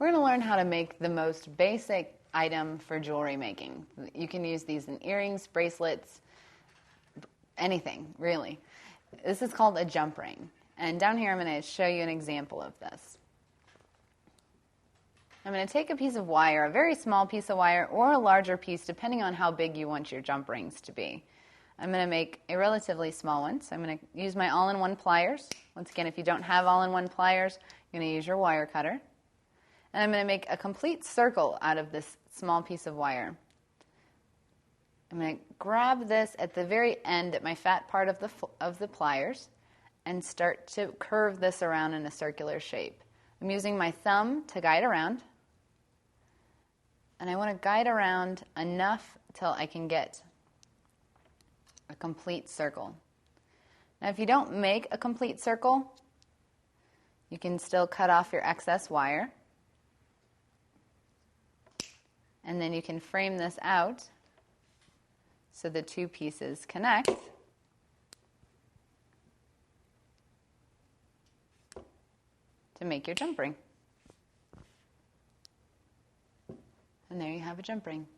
We're going to learn how to make the most basic item for jewelry making. You can use these in earrings, bracelets, anything, really. This is called a jump ring. And down here I'm going to show you an example of this. I'm going to take a piece of wire, a very small piece of wire, or a larger piece, depending on how big you want your jump rings to be. I'm going to make a relatively small one, so I'm going to use my all-in-one pliers. Once again, if you don't have all-in-one pliers, you're going to use your wire cutter. And I'm going to make a complete circle out of this small piece of wire. I'm going to grab this at the very end, at my fat part of the pliers, and start to curve this around in a circular shape. I'm using my thumb to guide around. And I want to guide around enough till I can get a complete circle. Now, if you don't make a complete circle, you can still cut off your excess wire. And then you can frame this out so the two pieces connect. To make your jump ring. And there you have a jump ring.